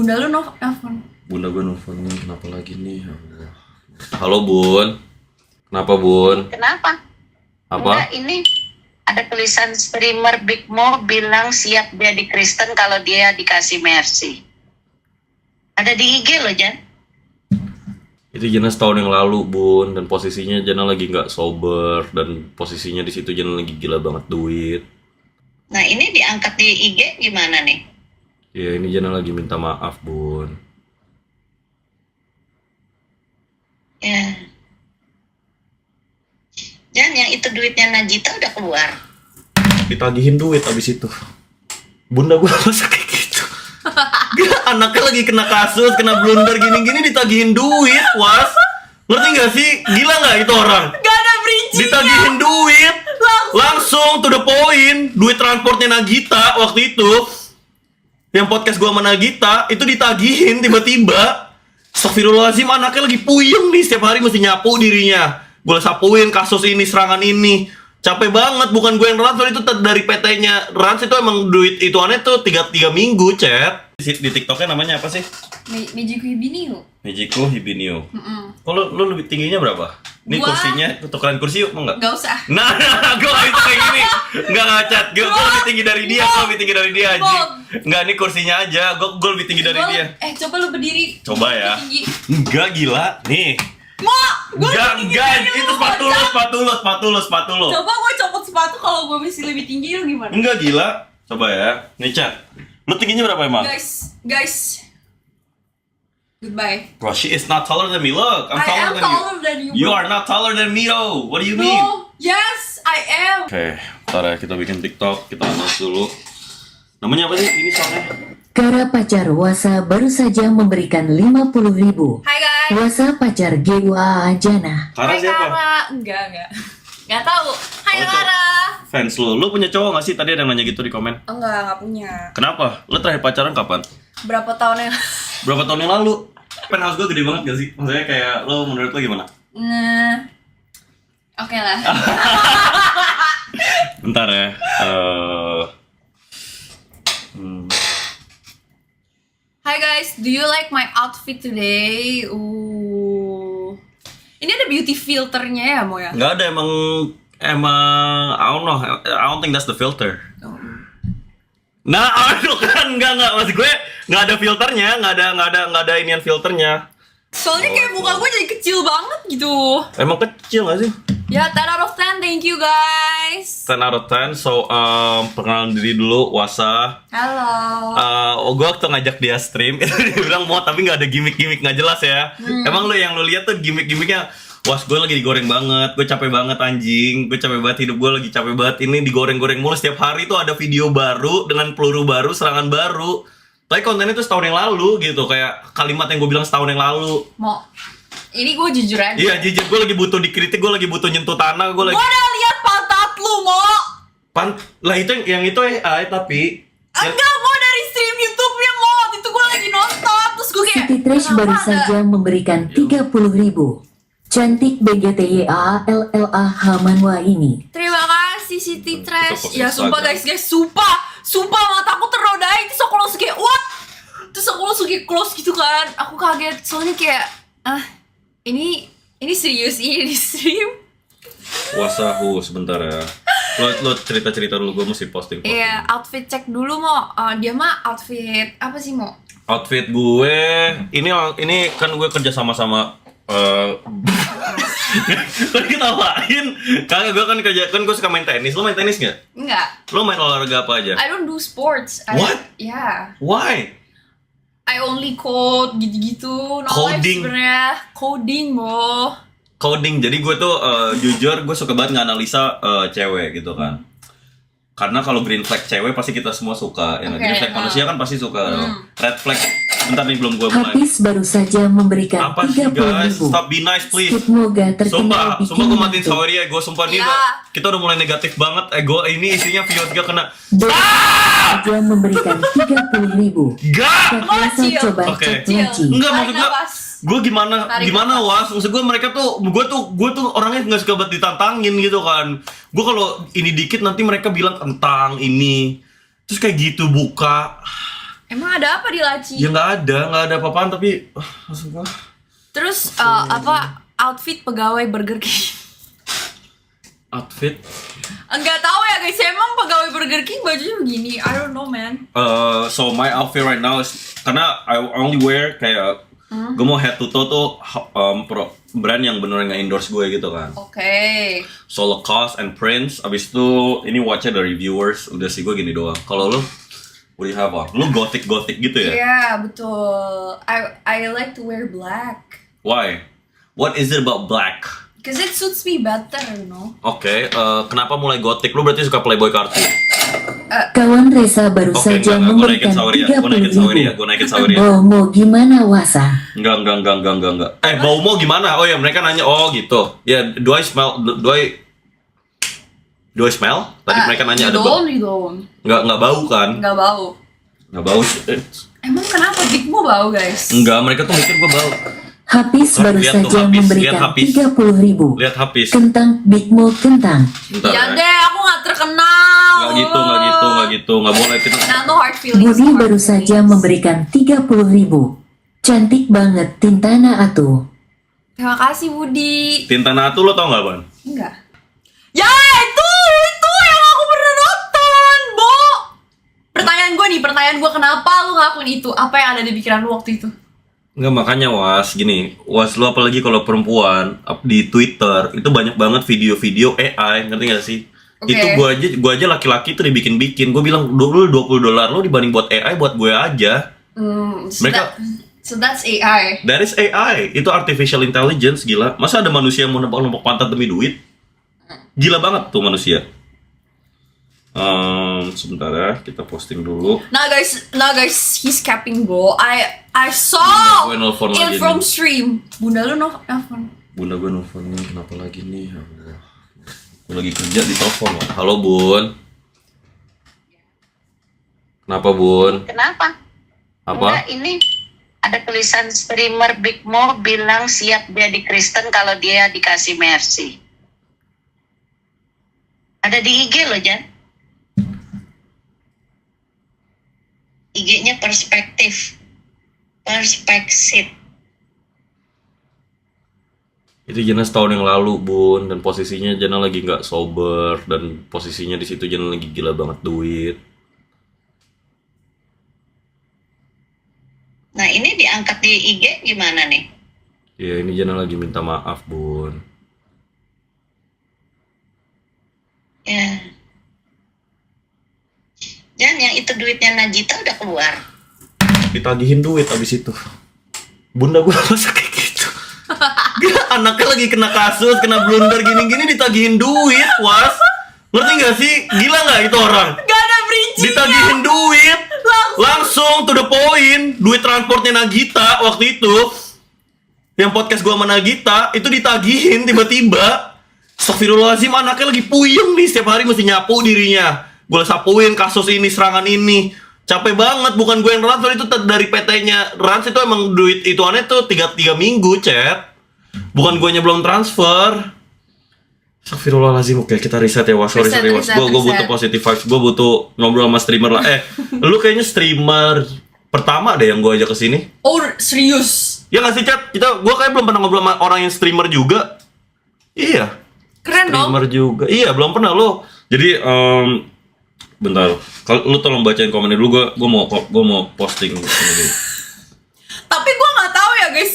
Bunda lu nelfon. Bunda gue nelfon nih, kenapa lagi nih? Halo Bun. Kenapa Bun? Kenapa? Apa? Enggak, ini ada tulisan streamer Big Mo bilang siap jadi Kristen kalau dia dikasih mercy. Ada di IG loh, Jan. Itu Jana setahun yang lalu Bun, dan posisinya Jana lagi nggak sober, dan posisinya di situ Jana lagi gila banget duit. Nah, ini diangkat di IG gimana nih? Ya ini Jana lagi minta maaf Bun. Ya. Jan, yang itu duitnya Najita udah keluar. Ditagihin duit abis itu. Bunda gue masa kayak gitu. Gila, anaknya lagi kena kasus, kena blunder gini-gini ditagihin duit, Was. Ngerti gak sih? Gila gak itu orang? Gak ada bridging. Ditagihin duit langsung to the point. Duit transportnya Nagita waktu itu, yang podcast gua sama Nagita, itu ditagihin tiba-tiba. Astagfirullahaladzim, anaknya lagi puyeng nih, setiap hari mesti nyapu dirinya. Gue sapuin kasus ini, serangan ini. Capek banget, bukan gue yang transfer, itu dari PT-nya Rans. Itu emang duit itu aneh tuh 3 minggu, chat. Di TikToknya namanya apa sih? Mejiku Hibiniu. Mejiku Hibiniu. Kalau lu lebih tingginya berapa? Ini Gua- kursinya, tukeran kursi yuk, mau nggak? Gak usah. Nah, gue itu kayak gini. Nggak ngacat, gue lebih tinggi dari dia, gue lebih tinggi dari dia anjing. Nggak, ini kursinya aja, gue lebih tinggi dari dia. Coba lu berdiri. Coba ya. Tinggi. Enggak, gila. Nih. Enggak, itu sepatu lo. Coba gue copot sepatu kalau gue masih lebih tinggi lu gimana? Enggak, gila. Coba ya. Nih, Chat. Lu tingginya berapa emang? Guys. Goodbye. Bro, she is not taller than me. Look, I'm I taller am than taller than you. You are not taller than me, though. What do you mean? No. Yes, I am. Oke, ntar ya kita bikin TikTok, kita announce dulu. Namanya apa sih ini soalnya? Kara pacar Wasa baru saja memberikan 50.000. Hai guys. Wasa pacar Gewa Jana. Kara Hai siapa? Kara. Enggak. Nggak tahu. Hai Oh, Kara. Fans lu punya cowok gak sih? Tadi ada yang nanya gitu di komen. Nggak punya. Kenapa? Lu terakhir pacaran kapan? Berapa tahun yang Berapa tahun yang lalu? Penthouse gue gede banget gak sih? Maksudnya kayak lo menurut lo gimana? Nah. Oke lah. Bentar ya. Hi guys, do you like my outfit today? Ini ada beauty filternya ya, Mo ya? Nggak ada emang I don't know. I don't think that's the filter. Nah, aduh kan nggak maksud gue nggak ada filternya, nggak ada inian filternya. Soalnya kayak muka gue jadi kecil banget gitu. Emang kecil nggak sih? Ya, 10 out of 10, thank you guys. 10 out of 10. So perkenalan diri dulu, Wasa. Halo. Gue waktu ngajak dia stream itu dia bilang mau tapi nggak ada gimmick nggak jelas ya. Emang yang lu lihat tuh gimmicknya. Was, gue lagi digoreng banget, gue capek banget anjing, gue capek banget, hidup gue lagi capek banget. Ini digoreng-goreng mulu, setiap hari tuh ada video baru dengan peluru baru, serangan baru. Tapi kontennya tuh setahun yang lalu gitu, kayak kalimat yang gue bilang setahun yang lalu. Mo, ini gue jujur aja. Iya, jujur gue lagi butuh dikritik, gue lagi butuh nyentuh tanah, gue lagi. Gue udah lihat pantat lu, Mo. Lah itu yang itu tapi. Enggak, Mo, dari stream YouTube-nya, Mo. Itu gue lagi nonton, terus gue kayak Siti Trash baru kenapa saja memberikan 30.000. Cantik BGTYALLA Hamanwa ini. Terima kasih Siti Trash. Itu Ya sumpah guys, sumpah mataku terodai. Terus aku langsung kayak what? Terus aku langsung kayak close gitu kan. Aku kaget soalnya kayak ini serius ini di stream. Wasahu sebentar ya. Lo cerita dulu, gue mesti posting. Iya, outfit cek dulu Mo. Dia mah outfit apa sih Mo? Outfit gue ini kan gue kerja sama kan ketawain. Kagak, gue kan kerja gue suka main tenis. Lo main tenis nggak? Enggak. Lo main olahraga apa aja? I don't do sports. What? Yeah. Why? I only code gitu-gitu. Coding. Sebenarnya coding Mo. Coding. Jadi gue tuh jujur gue suka banget nganalisa cewek gitu kan. Karena kalau green flag cewek pasti kita semua suka. Ya, green flag manusia kan pasti suka. Red flag. Bentar nih belum gue mulai. Hafiz baru saja memberikan Apa sih guys? 30.000. Stop be nice please. Semoga terkenal Sumpah gue matiin Saweria. Gue sumpah nih kita udah mulai negatif banget. Gue ini isinya video 3 kena. Dia memberikan 30.000. Gak. Biasa coba Oke. cek laci. Enggak, maksud Tarik gue nafas. gue gimana Tarik Was, maksud gue mereka tuh gue tuh orangnya nggak suka banget ditantangin gitu kan. Gue kalau ini dikit nanti mereka bilang tentang ini terus kayak gitu buka Emang ada apa di laci? Ya nggak ada apa-apaan tapi langsung gua Terus outfit pegawai Burger King. outfit. Enggak tahu ya guys, emang pegawai Burger King bajunya begini. I don't know man. So my outfit right now is karena I only wear kayak gue mau head to toe tuh brand yang beneran nge-endorse gue gitu kan. Oke. So Lacoste and Prince. Abis itu ini watch dari reviewers. Udah sih gue gini doang. Kalau lu what do you have on? Lu gothic gitu ya? Iya, betul. I like to wear black. Why? What is it about black? Cause it suits me better, you know. Oke, kenapa mulai gothic? Lu berarti suka Playboy Carti? Kawan Reza baru Oke, saja enggak, gue naikin memberikan sahur ya. 30 Gue naikin sahur ya. ribu. Gue naikin sahur ya. Bomo gimana Wasa? Enggak. Bau mau gimana? Oh ya, mereka nanya. Oh gitu. Ya, do I smell? Tadi mereka nanya ada bau. You don't. Enggak bau kan? Enggak bau. Enggak bau. Emang kenapa Bigmo bau guys? Enggak, mereka tuh mikir gue bau. Hafiz baru Lihat tuh, saja Hafiz, memberikan lihat Hafiz. 30 ribu. Lihat habis. Kentang Bigmo kentang. Bentar Ya ya. deh, aku nggak terkenal. Nggak gitu. Nggak boleh kita. Nah, no hard feelings. Budi no hard baru feelings. saja memberikan 30 ribu. Cantik banget Tintana atuh. Terima kasih Budi. Tinta Natu lo tau nggak, Ban? Enggak. Ya itu yang aku pernah nonton, Bo. Pertanyaan gue kenapa lu ngakuin itu? Apa yang ada di pikiran lu waktu itu? Enggak, makanya Was lo apalagi kalau perempuan di Twitter itu banyak banget video-video AI, ngerti gak sih? Oke. Itu gua aja laki-laki tuh dibikin-bikin. Gue bilang dulu $20 lo dibanding buat AI buat gue aja. So that's AI. That is AI, itu artificial intelligence, gila. Masa ada manusia yang mau nempok pantat demi duit? Gila banget tuh manusia. Sebentar ya, kita posting dulu. Nah guys, he's capping bro. I saw Bunda gue nelfon it lagi from nih. stream. Bunda lu nelfon. Bunda gue nelfon nih, kenapa lagi nih? Ya Allah. Gue lagi kerja di telepon loh. Halo Bun. Kenapa Bun? Kenapa? Apa? Enggak, ini ada tulisan streamer Bigmo bilang siap dia di Kristen kalau dia dikasih mercy. Ada di IG loh, Jan. IG-nya perspektif. Itu Jana setahun yang lalu Bun, dan posisinya Jana lagi nggak sober, dan posisinya di situ Jana lagi gila banget duit. Nah, ini diangkat di IG gimana nih? Ya ini Jana lagi minta maaf Bun. Ya. Jan, yang itu duitnya Najita udah keluar. Ditagihin duit abis itu. Bunda gue masa kayak gitu. Gila, anaknya lagi kena kasus, kena blunder gini-gini ditagihin duit, Was. Ngerti gak sih? Gila gak itu orang? Gak ada bridging. Ditagihin duit langsung to the point. Duit transportnya Nagita waktu itu, yang podcast gua sama Nagita itu ditagihin tiba-tiba. Astagfirullahaladzim, anaknya lagi puyeng nih, setiap hari mesti nyapu dirinya. Gue sapuin kasus ini, serangan ini. Capek banget, bukan gue yang transfer, itu dari PT-nya Rans. Itu emang duit ituannya tuh 3 minggu, chat. Bukan gue nya belum transfer. Astagfirullahaladzim. Oke, kita riset ya, Was. Sorry. Gue butuh positive vibes. Gue butuh ngobrol sama streamer lah. Lu kayaknya streamer pertama deh yang gue ajak ke sini. Oh serius? Ya nggak sih, chat? Gue kayak belum pernah ngobrol sama orang yang streamer juga. Iya. Keren dong. Streamer juga. Iya, belum pernah lo. Jadi bentar. Kalau lu tolong bacain komennya dulu, gue mau posting ini dulu. Tapi gue nggak tahu ya guys.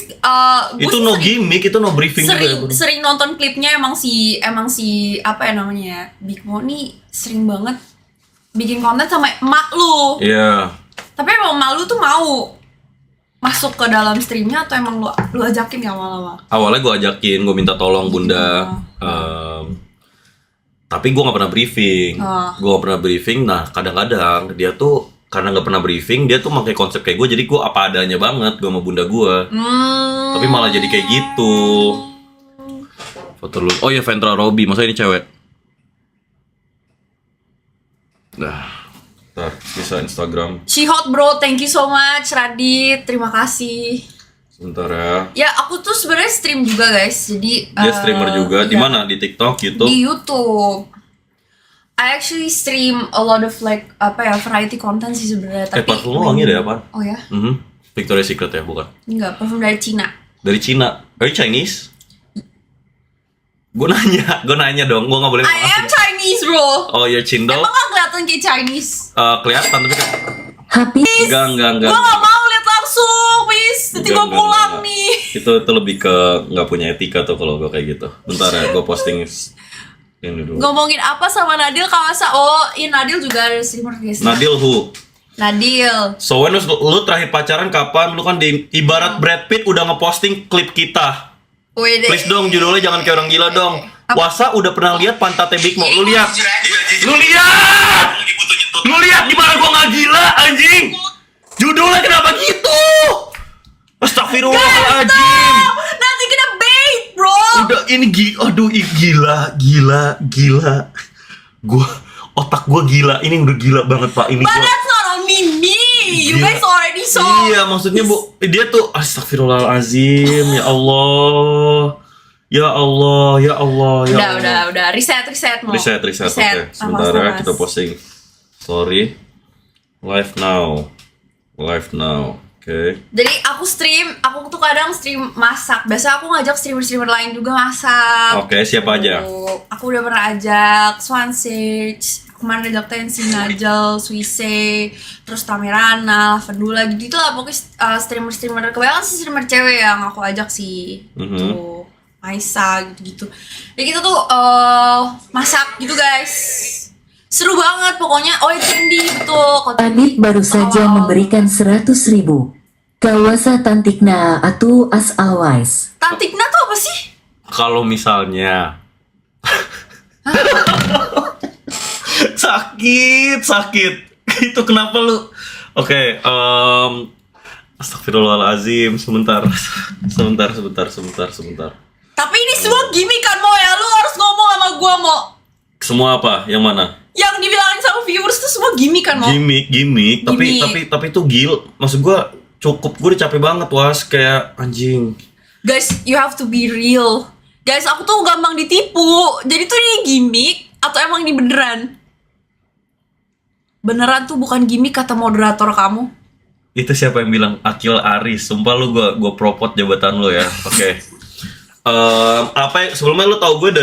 Gua Itu no gimmick, itu no briefing juga ya, Bun. sering nonton klipnya emang si apa ya namanya, Bigmo nih sering banget bikin konten sama emak lu. Iya. Tapi emang emak lu tuh mau masuk ke dalam streamnya atau emang lu ajakin ya awal-awal? Awalnya gue ajakin, gue minta tolong Bunda. Tapi gue nggak pernah briefing. Gue nggak pernah briefing. Nah, kadang-kadang dia tuh karena nggak pernah briefing, dia tuh pakai konsep kayak gue. Jadi gue apa adanya banget gue sama Bunda gue. Tapi malah jadi kayak gitu. Foto lu. Oh ya, Ventra Robby. Masa ini cewek? Nah, ntar bisa Instagram. She hot bro, thank you so much Radit, terima kasih. Sebentar ya. Ya aku tuh sebenarnya stream juga guys, jadi Dia streamer juga. Di iya. mana? Di TikTok, YouTube? Di YouTube. I actually stream a lot of like variety content sih sebenarnya. Tapi parfum lo wangi dari apa? Oh ya? Victoria's Secret ya, bukan? Enggak, parfum dari Cina. Dari Cina. Are you Chinese? Gue nanya dong, gue gak boleh I am Chinese, bro. Oh, you're Cindo? Emang gak kelihatan kayak Chinese? Kelihatan tapi Habis enggak. Gue gak mau lihat langsung, please. Nanti gue pulang Enggak. nih. Itu lebih ke nggak punya etika tuh kalau gue kayak gitu. Bentar ya, gue posting ini dulu. Ngomongin apa sama Nadil Kawasa? Oh, Nadil juga ada streamer guys. Nadil who? Nadil. So when lu terakhir pacaran kapan? Lu kan di ibarat Brad Pitt udah ngeposting klip kita. Wait, Please dong, judulnya jangan kayak orang gila dong. Wasa udah pernah lihat pantatnya Big Mo. Lu lihat gimana gua nggak gila anjing. Judulnya kenapa gitu? Astagfirullahaladzim. Nanti kena bait, bro. Udah ini gila. Otak gua gila. Ini udah gila banget, Pak. Ini But gua. that's not on me. You Gila. guys already saw. Iya, maksudnya Bu, dia tuh astagfirullahalazim, ya Allah. Udah. Reset mau. Reset. Oke, sebentar ya, kita posting. Sorry. Live now. Oke. Jadi aku tuh kadang stream masak. Biasa aku ngajak streamer lain juga masak. Oke, siapa aja? Aku udah pernah ajak Swansage, kemarin ajak Tensi, Najel, Suise, terus Tamerana, Fendula gitu lah. Pokoknya streamer kebanyakan sih streamer cewek yang aku ajak sih. Tuh, Maisa gitu. Ya kita tuh masak gitu guys. Seru banget pokoknya. Oh, Cindy betul. Adit baru saja memberikan 100.000. Kawasa Tantikna atu as always. Tantikna tuh apa sih? Kalau misalnya sakit. Itu kenapa lu? Oke, astagfirullahalazim. Sebentar. Tapi ini semua gimmick kan, Mo ya? Lu harus ngomong sama gua, Mo. Semua apa? Yang mana? Yang dibilangin sama viewers tuh semua gimmick kan, Mo? Gimmick. Gimmick. Tapi itu maksud gua cukup, gue udah capek banget kayak anjing. Guys, you have to be real. Guys, aku tuh gampang ditipu. Jadi tuh ini gimmick atau emang ini beneran? Beneran tuh bukan gimmick kata moderator kamu. Itu siapa yang bilang? Akil Aris. Sumpah lu gua propot jabatan lu ya. Oke. Sebelumnya lu tau gue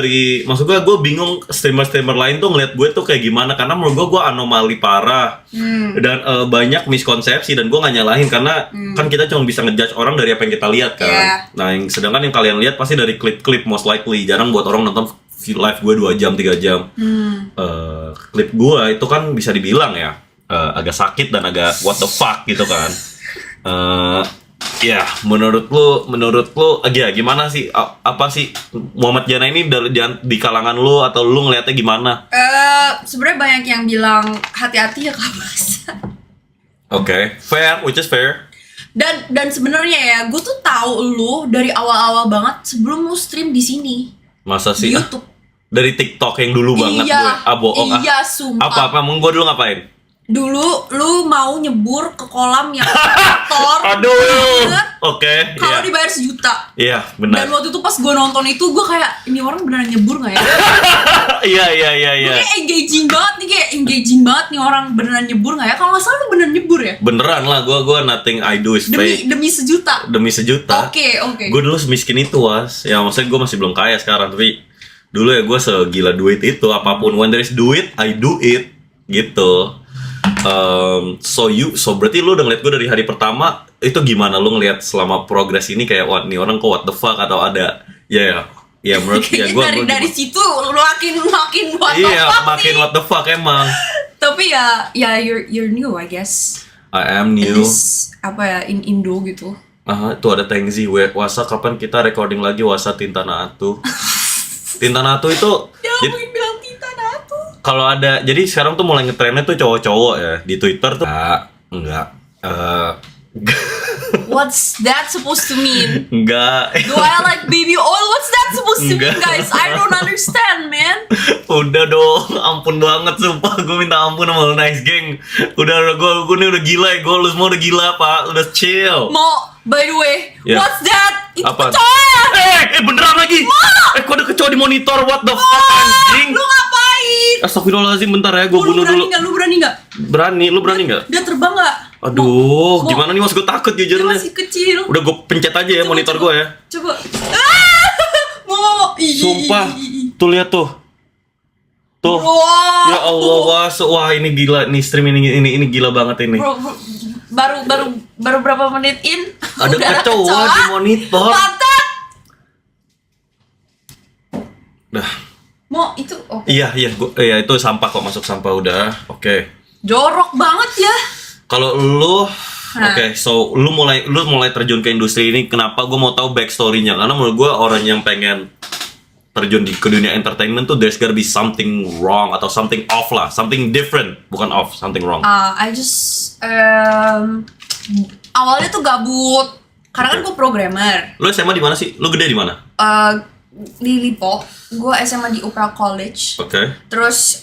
maksud gue bingung streamer lain tuh ngeliat gue tuh kayak gimana, karena menurut gue anomali parah dan banyak miskonsepsi, dan gue nggak nyalahin karena kan kita cuma bisa ngejudge orang dari apa yang kita lihat kan. Nah, sedangkan yang kalian lihat pasti dari klip-klip most likely. Jarang buat orang nonton live gue 2 jam 3 jam. Klip gue itu kan bisa dibilang ya agak sakit dan agak what the fuck gitu kan. Ya, menurut lu gimana sih? Apa sih Muhammad Jana ini di kalangan lu, atau lu ngeliatnya gimana? Sebenarnya banyak yang bilang hati-hati ya Kak Masa. Oke, fair, which is fair. Dan sebenarnya ya, gue tuh tahu lu dari awal-awal banget sebelum lu stream di sini. Masa sih? Di YouTube. Dari TikTok yang dulu banget gue. Bohong. Iya, sumpah. Apa emang gue dulu ngapain? Dulu lu mau nyebur ke kolam yang kotor. Aduh. Oke, Kalau iya. dibayar 1 juta. Iya, benar. Dan waktu itu pas gue nonton itu, gue kayak, ini orang beneran nyebur gak ya? Iya. Gue kayak engaging banget nih orang beneran nyebur gak ya? Kalau gak salah lu beneran nyebur ya? Beneran lah, gue nothing I do is fake. Demi 1 juta. Demi 1 juta. Oke. Gue dulu semiskin itu, Was. Ya maksudnya gue masih belum kaya sekarang, tapi dulu ya gue segila duit itu. Apapun, when there is duit, I do it. Gitu. So berarti lu udah ngeliat gue dari hari pertama. Itu gimana lu ngeliat selama progres ini, kayak wah nih orang kok what the fuck, atau ada ya menurut ya gue dari situ lu makin what the iya fuck makin nih. what the fuck emang. Tapi ya you're new I guess. I am In new. this, in Indo gitu. Tuh ada Tengzi, Wasa kapan kita recording lagi Wasa Tintana Atu. Tintana Atu itu Ya mungkin bilang Tita Natu. kalau ada, jadi sekarang tuh mulai ngetrennya tuh cowok-cowok ya di Twitter tuh. Enggak. What's that supposed to mean? Enggak. Do I like baby oil? What's that supposed to mean, Enggak. guys? I don't understand, man. Udah dong, ampun banget sumpah, gue minta ampun sama lu Nice Gang. Udah gue nih udah gila ya, lu semua udah gila Pak, udah chill. Mo, by the way, Ya. what's that? Itu Apa? kecoa. Beneran lagi. Kok ada kecoa di monitor, what the fuck anjing. Lu ngapain? Astagfirullahaladzim, bentar ya, gue Lu bunuh berani dulu. nggak? Lu berani nggak? Berani, lu berani nggak? Dia terbang nggak? Aduh, Mau- gimana nih mas, gue takut Dia jujur masih kecil. Udah gue pencet aja ya Coba, monitor coba. gue ya. Coba. Ah! Mau. Sumpah, tuh lihat tuh. Tuh. Wow. Ya Allah, wah ini gila nih, stream ini gila banget ini. Bro, baru berapa menit in? Ada Udah kecoa di monitor. Mantap. Dah. Mau itu oke. Iya, itu sampah kok, masuk sampah udah. Oke. Jorok banget ya. Kalau lu Hah. Oke, so lu mulai terjun ke industri ini, kenapa gue mau tahu backstory-nya? Karena menurut gue orang yang pengen terjun ke dunia entertainment tuh there's gotta be something wrong atau something off lah, something different, bukan off, something wrong. I just awalnya tuh gabut karena kan Oke. gue programmer. Lu SMA di mana sih? Lu gede di mana? Di Lipo, gue SMA di UPL College. Oke. Terus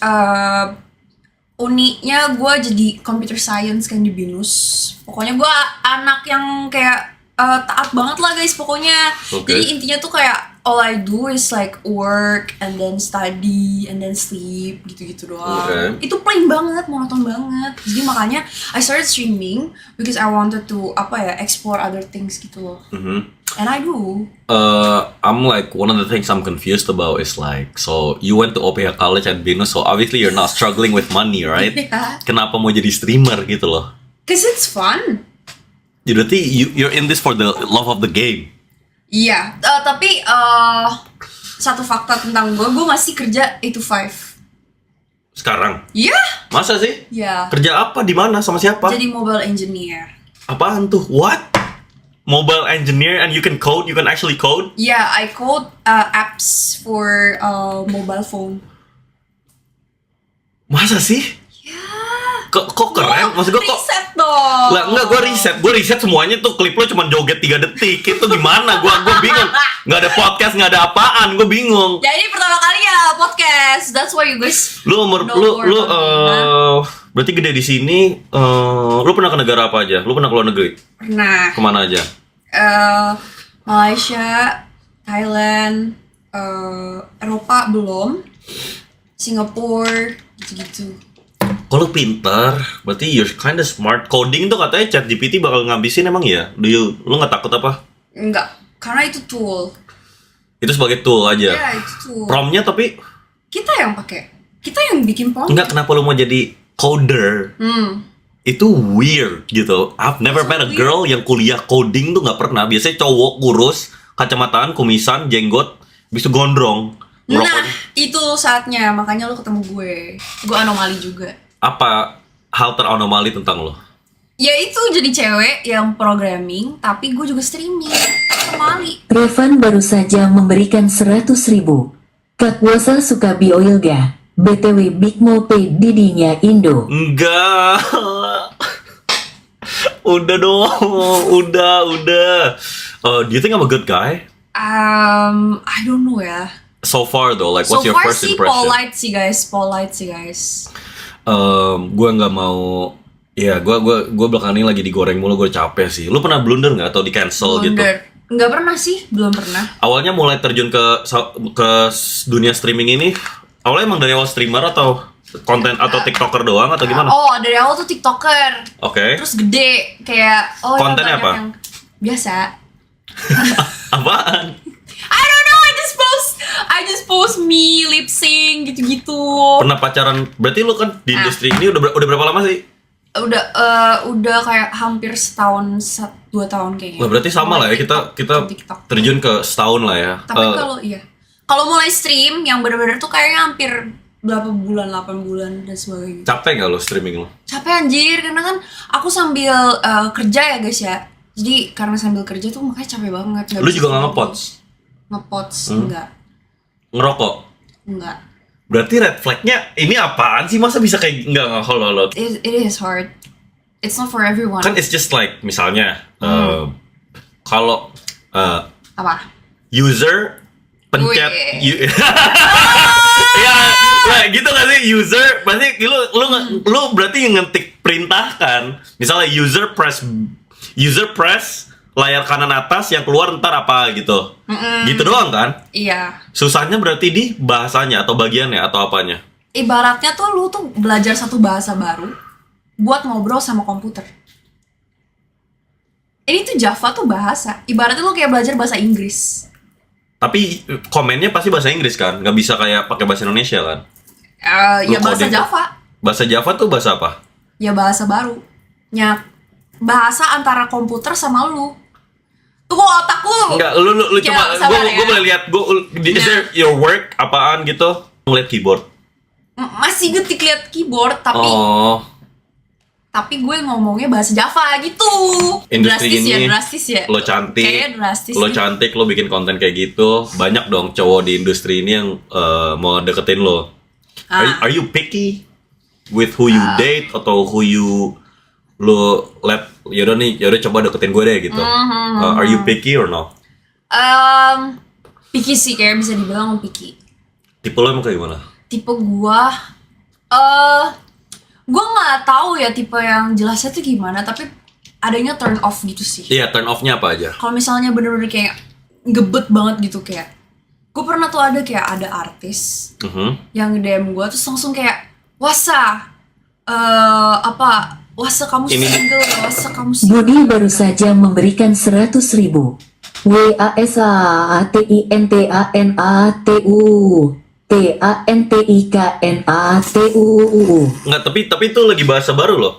uninya gue jadi computer science kan di BINUS. Pokoknya gue anak yang kayak taat banget lah guys pokoknya. Oke. Jadi intinya tuh kayak all I do is like work and then study and then sleep gitu-gitu doang. Oke. Itu plain banget, monoton banget. Jadi makanya I started streaming because I wanted to explore other things gitu loh. And I do. I'm like, one of the things I'm confused about is like, so you went to OPH College at BINUS, so obviously you're not struggling with money, right? Yeah. Kenapa mau jadi streamer gitu loh? Cause it's fun. Jadi berarti you're in this for the love of the game. Iya, tapi satu fakta tentang gue masih kerja 8 to 5. Sekarang? Iya, Masa sih? iya. Kerja apa? Di mana? Sama siapa? Jadi mobile engineer. Apaan tuh? What? Mobile engineer and you can code? You can actually code? Yeah, I code apps for mobile phone. Masa sih? Yeah. Kok keren? Maksud gue kok... Riset dong. Lah enggak, gue riset semuanya tuh, klip lo cuma joget 3 detik. Itu gimana? Gue bingung. Nggak ada podcast, nggak ada apaan. Gue bingung. Ya ini pertama kali ya podcast. That's why you guys. Lu berarti gede di sini. Lu pernah ke negara apa aja? Lu pernah ke luar negeri? Pernah. Kemana aja? Malaysia, Thailand, Eropa belum. Singapura, gitu-gitu. Kalau pintar, berarti you're kinda smart. Coding tuh katanya ChatGPT bakal ngabisin, emang ya? Lu nggak takut apa? Enggak, karena itu tool. Itu sebagai tool aja. Ya, itu tool. Promnya tapi Kita yang pakai. Kita yang bikin prompt. enggak, kenapa lu mau jadi coder? Itu weird gitu. I've never met a girl yang kuliah coding tuh nggak pernah. Biasanya cowok kurus, kacamataan, kumisan, jenggot, bisa gondrong. Nah, Ngerokoknya. itu saatnya. Makanya lo ketemu gue. Gue anomali juga. Apa hal teranomali tentang lo? Ya itu jadi cewek yang programming, tapi gue juga streaming. Anomali. Revan baru saja memberikan 100.000. Kak Wasa suka Bioilga. BTW Big Mo pay didinya Indo. Enggak. Udah dong. Udah. Do you think I'm a good guy? I don't know ya. So far though, like So what's your far first sih impression? polite sih guys. Gue nggak mau. Ya, gue belakangan ini lagi digoreng mulu, gue capek sih. Lu pernah blunder nggak atau di cancel gitu? Blunder. Nggak pernah sih, belum pernah. Awalnya mulai terjun ke dunia streaming ini, awalnya emang dari awal streamer atau konten atau tiktoker doang atau gimana? Oh, dari awal tuh tiktoker. Oke. Terus gede, kayak Kontennya banyak apa? yang biasa. Apaan? I don't know, I just post me lip sync gitu-gitu. Pernah pacaran? Berarti lu kan di industri ini udah berapa lama sih? Udah kayak hampir setahun 2 tahun kayaknya. Wah, berarti sama lah ya, kita TikTok. terjun ke setahun lah ya. Tapi kalau mulai stream yang bener-bener tuh kayaknya hampir berapa bulan, 8 bulan dan sebagainya. Capek nggak lo streaming lo? Capek anjir, karena kan aku sambil kerja ya guys ya. Jadi karena sambil kerja tuh makanya capek banget. Lu juga nggak ngepots? Ngepots, enggak. Ngerokok? Enggak. Berarti red flagnya ini apaan sih? Masa bisa kayak nggak hold. It is hard. It's not for everyone. Kan it's just like misalnya kalau Apa? user pencet Wih. ya lah gitu gak sih, user berarti lu berarti ngetik perintah kan, misalnya user press layar kanan atas yang keluar ntar apa gitu. Gitu doang kan? Iya. Susahnya berarti di bahasanya atau bagiannya atau apanya? ibaratnya tuh lu tuh belajar satu bahasa baru buat ngobrol sama komputer. Ini tuh Java tuh bahasa. Ibaratnya lu kayak belajar bahasa Inggris. Tapi komennya pasti bahasa Inggris kan? Nggak bisa kayak pakai bahasa Indonesia kan? Ya bahasa coding. Java. Bahasa Java tuh bahasa apa? Ya bahasa baru. Ya bahasa antara komputer sama lu. Tuh kok otak lu. Enggak, lu Ya, coba sabar ya. gue boleh lihat is there your work apaan gitu? Ngeliat keyboard. Masih ngetik liat keyboard Oh, tapi gue ngomongnya bahasa Java gitu. industri Drastis ini ya. lo cantik, Kayaknya drastis lo nih. cantik, lo bikin konten kayak gitu, banyak dong cowok di industri ini yang mau deketin lo. Are you picky with who you date atau who you lo let yaudah coba deketin gue deh gitu. Are you picky or no? Picky sih, kayak bisa dibilang picky. Tipe lo emang kayak gimana? Tipe gua nggak tahu ya tipe yang jelasnya tuh gimana, tapi adanya turn off gitu sih. Iya, turn off-nya apa aja? Kalau misalnya bener-bener kayak ngebet banget gitu, kayak gue pernah tuh ada artis yang nge-DM gue terus langsung kayak wasa wasa kamu Ini- single, wasa kamu single. Budi baru saja memberikan 100.000. WASATINTANATU Nggak, tapi itu lagi bahasa baru loh.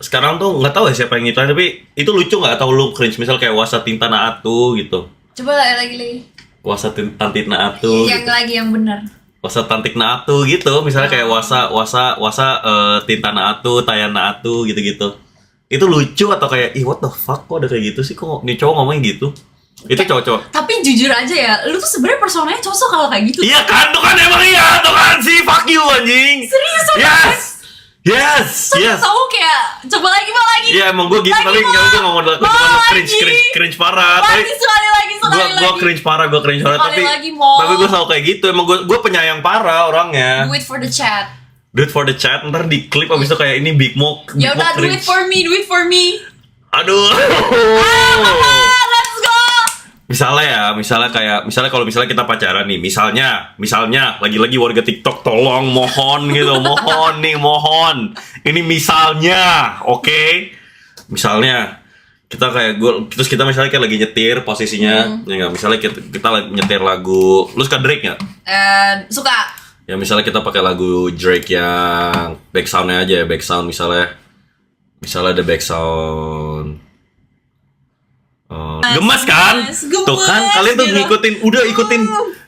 Sekarang tuh nggak tahu ya siapa yang nyiptain, tapi itu lucu nggak? Atau lu cringe misal kayak wasa tinta naatu gitu, Coba lagi wasa tantit naatu, yang gitu. lagi yang benar. Wasa tantik naatu gitu, misalnya kayak wasa tinta naatu, tayan naatu gitu-gitu. Itu lucu atau kayak ih what the fuck kok ada kayak gitu sih, kok nih cowok ngomongnya gitu? Itu cowok-cowok. Tapi jujur aja ya, lu tuh sebenarnya personanya cocok kalau kayak gitu. Iya kan, tuh kan emang iya, tuh kan sih, fuck you anjing. Serius, Yes. Tahu kayak coba lagi. Iya emang gue gitu, Lagi, tapi Bang. gue ngomong Bang, cringe parah. Tapi sekali lagi. gue cringe parah, Sekali tapi lagi, Mo. gue selalu kayak gitu. Emang gue penyayang parah orangnya. Do it for the chat. Do it for the chat, ntar di klip abis itu kayak ini Big Mo Ya udah, do it for me. Aduh. Let's go. Misalnya kalau kita pacaran nih, misalnya lagi-lagi warga TikTok tolong mohon gitu, mohon. Ini misalnya, oke? Misalnya kita terus kita misalnya kayak lagi nyetir posisinya, ya nggak? Misalnya kita lagi nyetir lagu, lu suka Drake nggak? Suka. Ya misalnya kita pakai lagu Drake yang back sound-nya aja ya, back sound misalnya ada back sound. Gemas kan? Gemes, Tuh kan kalian tuh gitu.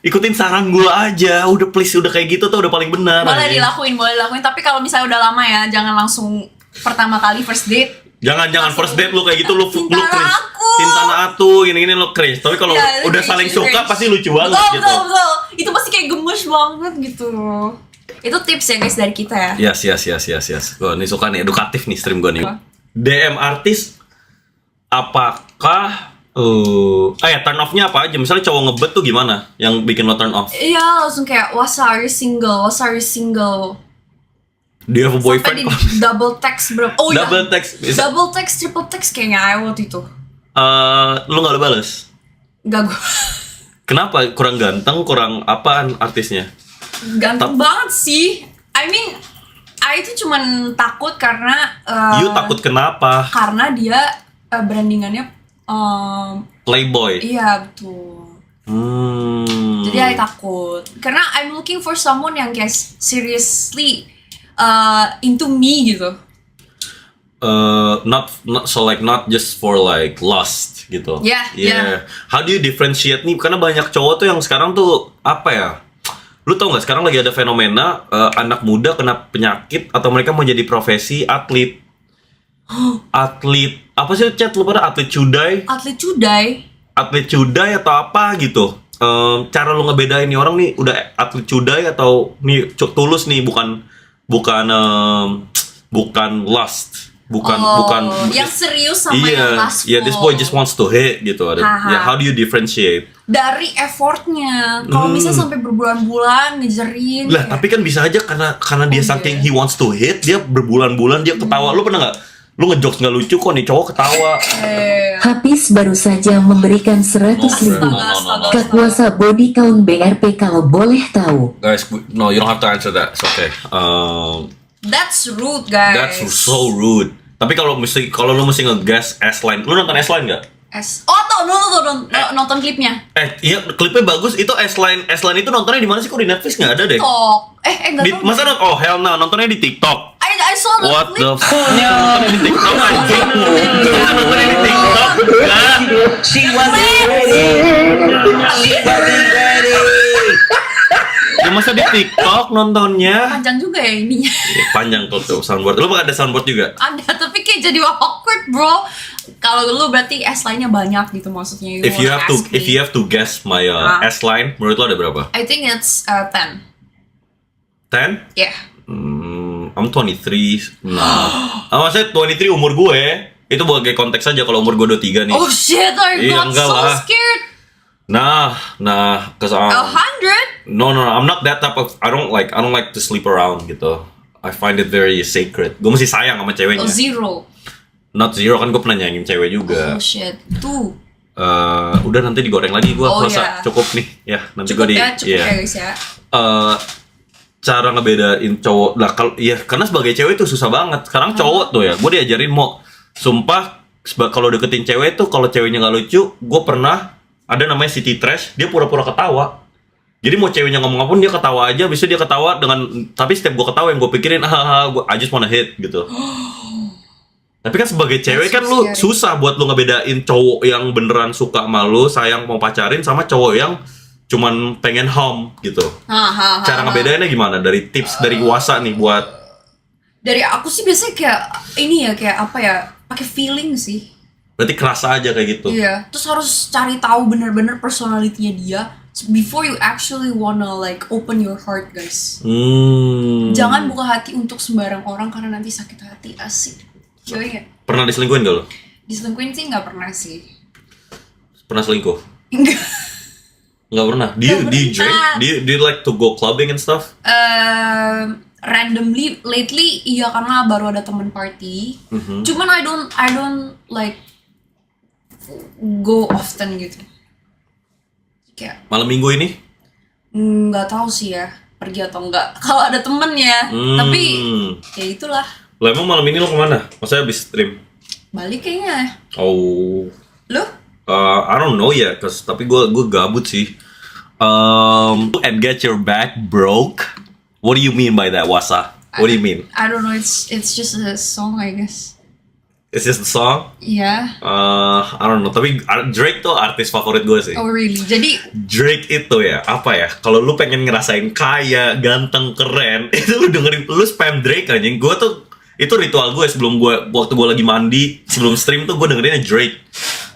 ikutin saran gua aja. Udah please, udah kayak gitu tuh udah paling benar. Boleh anjing. dilakuin. Tapi kalau misalnya udah lama ya, jangan langsung pertama kali first date. Jangan first date lu kayak gitu, lu Cinta cringe. aku. Cinta aku gini lu cringe. Tapi kalau Ya, udah cringe, saling cringe. suka pasti lucu banget gitu. Betul. Itu pasti kayak gemes banget gitu. Itu tips ya guys dari kita ya. Yes. Gua nih suka nih, edukatif nih stream gua nih. Apa? DM artis apakah turn off-nya apa aja? Misalnya cowok ngebet tuh gimana? Yang bikin lo turn off? Iya, langsung kayak what's are you single? Do you have a Sampai boyfriend? di double text berapa? Oh iya. Double text. Double text, triple text kayaknya waktu itu. Lu nggak bales? Gak gue. Kenapa? Kurang ganteng? Kurang apaan artisnya? Ganteng banget sih. I mean, I itu cuman takut karena You takut kenapa? karena dia brandingannya Playboy. iya betul. Jadi I takut karena I'm looking for someone yang kayak seriously into me gitu. Not just for like lust gitu. Yeah. How do you differentiate nih? Karena banyak cowok tuh yang sekarang tuh apa ya? Lu tau nggak sekarang lagi ada fenomena anak muda kena penyakit atau mereka mau jadi profesi atlet. Atlet apa sih chat lu pada atlet cudai? Atlet cudai atau apa gitu. Cara lu ngebedain nih orang nih udah atlet cudai atau nih tulus nih bukan lust. Bukan yang serius sama yang iya, lustful. yeah, this boy just wants to hit gitu ada. Haha. Yeah, how do you differentiate? Dari effortnya. Kalau misalnya sampai berbulan-bulan ngejerin. Lah, tapi kan bisa aja karena dia Oh, saking iya. he wants to hit, dia berbulan-bulan dia ketawa. Lu pernah nggak Lu ngejokes nggak lucu kok nih cowok ketawa. Hafiz baru saja memberikan 100.000. Astaga. Kak Wasa body count BRP kalau boleh tahu. Guys, no, you don't have to answer that. It's okay. That's rude, guys. That's so rude. Tapi kalau lu mesti nge-guess S-Line. Lu nonton S-Line nggak? Nonton klipnya. Iya, klipnya bagus. Itu S-Line itu nontonnya di mana sih? Kok di Netflix nggak ada deh? Enggak tahu. Masa hell no, nontonnya di TikTok. I saw the What clip. the fuck? Nontonnya di TikTok anjing. Nontonnya di TikTok. Nggak. She wasn't ready. She wasn't ready. Ya masa di TikTok nontonnya? Panjang juga ya ininya. Ya, panjang tuh soundboard. Lu ada soundboard juga? Ada, tapi kayak jadi awkward, bro. Kalau lu berarti S-line-nya banyak gitu maksudnya. If you have to guess my S-Line, menurut lu ada berapa? I think it's 10. 10? Yeah. I'm 23. Nah. Maksudnya 23 umur gue. Itu sebagai konteks aja kalau umur gue 23 nih. Oh shit, I Iya, got enggak so lah. scared. Nah, cause 100? no, I'm not that type of. I don't like to sleep around gitu. I find it very sacred. Gue mesti sayang sama ceweknya. Oh, 0. Not 0 kan gue pernah nyanyiin cewek juga. Oh shit. 2. Udah nanti digoreng lagi gue Oh, puasa. iya. Cukup nih. Ya, nanti Cukup gue ya guys ya. Cara ngebedain cowok lah kalau ya karena sebagai cewek itu susah banget. Sekarang cowok tuh ya, gue diajarin mau sumpah kalau deketin cewek tuh kalau ceweknya nggak lucu, gue pernah ada namanya city trash, dia pura-pura ketawa. Jadi mau ceweknya ngomong apapun dia ketawa aja, bisa dia ketawa dengan tapi setiap gue ketawa yang gue pikirin I just wanna hit gitu. Tapi kan sebagai cewek kan lu susah buat lu ngebedain cowok yang beneran suka sama lu, sayang mau pacarin sama cowok yang cuman pengen home gitu. Cara ngebedainnya gimana? Dari tips dari Wasa nih buat. Dari aku sih biasanya kayak ini ya, kayak apa ya, pakai feeling sih. Berarti kerasa aja kayak gitu. Iya, terus harus cari tahu bener-bener personality-nya dia before you actually wanna like open your heart, guys. Jangan buka hati untuk sembarang orang karena nanti sakit hati. Asik. Cewek ya? Pernah diselingkuhin gak lo? Diselingkuhin sih nggak pernah sih. Pernah selingkuh? Enggak. Nggak pernah. Do you drink? Do you like to go clubbing and stuff? Randomly lately iya karena baru ada temen party. Cuman I don't like go often gitu. Kayak Malam minggu ini? nggak tahu sih ya pergi atau enggak. Kalau ada temennya, tapi ya itulah. Lah emang malam ini lo kemana? Maksudnya habis stream? Balik kayaknya. Oh. Lu? I don't know ya, tapi gue gabut sih. And get your back broke. What do you mean by that, Wasa? What do you mean? I don't know. It's just a song, I guess. It's just a song? Iya. I don't know. Tapi Drake tuh artis favorit gue sih. Oh really? Jadi Drake itu ya, apa ya? Kalau lu pengen ngerasain kaya, ganteng, keren, itu lu dengerin, lu spam Drake anjing. Gue tuh, itu ritual gue sebelum waktu gue lagi mandi, sebelum stream tuh gue dengerinnya Drake.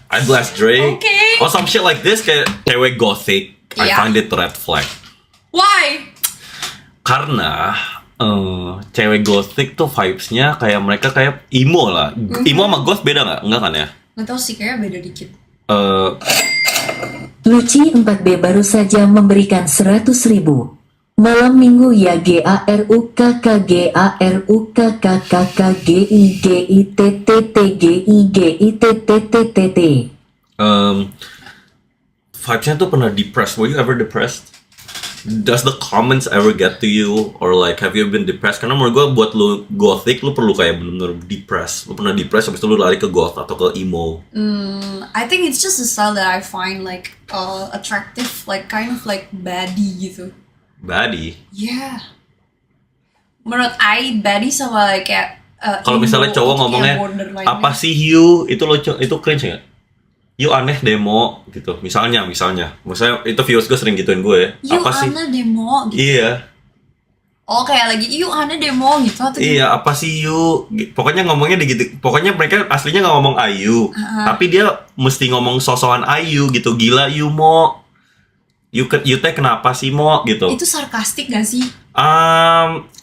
I blast Drake. Okay. Or some shit like this, kayak cewek gothic. I Yeah. find it red flag. why? Karena cewek gothic tuh vibes-nya kayak mereka kayak emo lah. Emo sama goth beda nggak? Enggak kan ya? Nggak tahu sih, kayaknya beda dikit. Luci 4B baru saja memberikan 100.000. Malam minggu ya GARUKKGARUKKKGIGITTTGIGITTTTT. Vibes-nya tuh pernah depressed. Were you ever depressed? Does the comments ever get to you? Or like, have you been depressed? Karena menurut gue buat lu gothic, lu perlu kayak bener-bener depressed. Lu pernah depressed, habis itu lu lari ke goth atau ke emo. I think it's just a style that I find like attractive, like kind of like baddie gitu. Baddie? Yeah. Menurut I, baddie sama like kayak Kalau misalnya cowok ngomongnya, apa sih you? Itu cringe nggak? You aneh demo gitu. Misalnya itu viewers gue sering gituin gue. You Apa sih? aneh demo gitu. Iya. Oh kayak lagi you aneh demo gitu atau Iya, apa sih you? Pokoknya ngomongnya gitu. Pokoknya mereka aslinya nggak ngomong ayu, tapi dia mesti ngomong sosokan ayu gitu. Gila you mo. You teh kenapa sih mo gitu. itu sarkastik gak sih?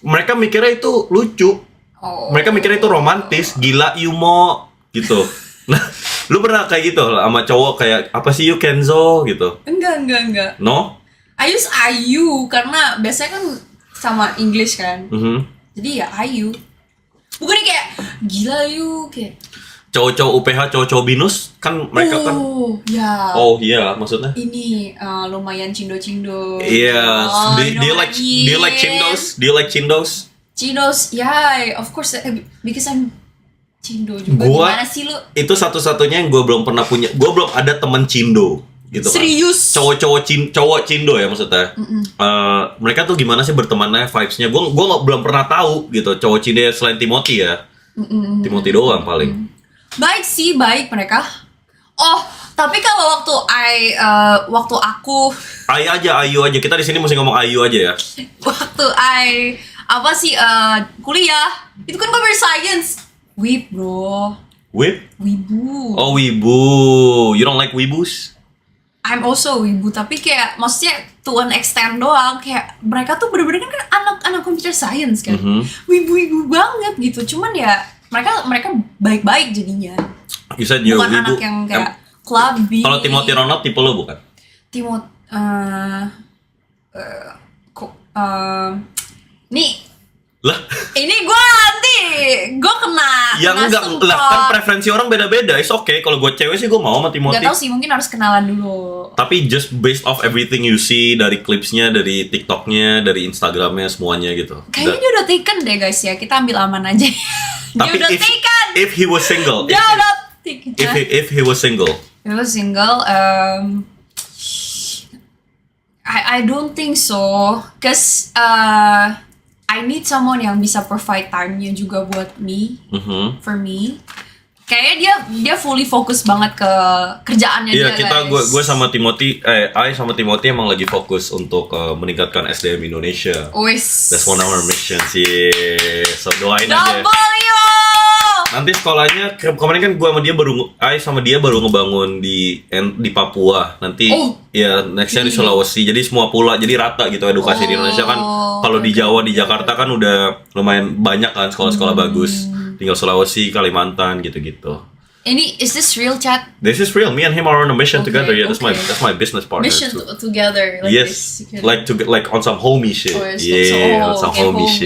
Mereka mikirnya itu lucu. Oh. Mereka mikirnya itu romantis. Gila you mo gitu. Nah, lu pernah kayak gitu sama cowok kayak apa sih you Kenzo gitu? Enggak. No? I use Ayu karena biasanya kan sama English kan. Mhm. Jadi ya Ayu. Bukannya kayak gila you kayak. Cowok-cowok UPH, cowok-cowok BINUS kan mereka kan. Ya. Oh iya, maksudnya. Ini lumayan cindo-cindo. Iya, Oh, do you know you what like I mean? do you like Cindos? Do you like Cindos? Cindos, yeah, of course, because I'm cindo juga. Gua- Gimana sih lu? Itu satu-satunya yang gue belum pernah punya. Gue belum ada temen Cindo gitu kan. Serius? Cowok Cindo ya maksudnya. Mereka tuh gimana sih bertemannya, vibes-nya? Gue belum pernah tahu gitu. Cowok Cindo selain Timothy ya. Timothy doang paling. Baik sih, baik mereka. Oh, tapi kalau waktu aku Ayu aja. Kita di sini mesti ngomong Ayu aja ya. waktu kuliah, itu kan computer science. Wib, bro. Wibu. Oh, wibu. You don't like wibus? I'm also wibu, tapi kayak maksudnya to an extent doang. Kayak mereka tuh bener-bener kan anak computer science kan. Wibu-wibu banget gitu. Cuman ya mereka baik-baik jadinya. You said you're Bukan wibu. anak yang kayak clubby. Kalau Timothy Ronald tipe lo bukan? Nih, Lah, ini gue kena yang kena enggak semprot. lah kan preferensi orang beda-beda. It's okay. Kalau gue cewek sih gue mau sama Timothy. Gak tau sih, mungkin harus kenalan dulu. Tapi just based off everything you see dari clipsnya, dari TikToknya, dari Instagramnya semuanya gitu. Kayaknya dia udah taken deh guys ya. Kita ambil aman aja. Dia Tapi udah taken. if he was single, Dia udah taken. if he was single, If he was single, I don't think so. Cause I need someone yang bisa provide time-nya juga buat me, for me. Kayaknya dia fully fokus banget ke kerjaannya iya dia, kita guys. gue sama Timothy, I sama Timothy emang lagi fokus untuk meningkatkan SDM Indonesia. Wis. That's one of our missions, yeah. So doain aja. W. Nanti sekolahnya kemarin kan I sama dia baru ngebangun di Papua. Nanti ya nextnya di Sulawesi. Jadi semua pulau jadi rata gitu edukasi di Indonesia kan. Kalau di Jawa di Jakarta kan udah lumayan banyak kan sekolah-sekolah bagus. Tinggal Sulawesi, Kalimantan gitu-gitu. Ini is this real chat? This is real. Me and him are on a mission Okay, together. Yeah, that's okay. my business partner. Mission too. together. Like Yes, this. like on some homie shit. Oh, so- Yeah, so- on some okay, homie home. shit.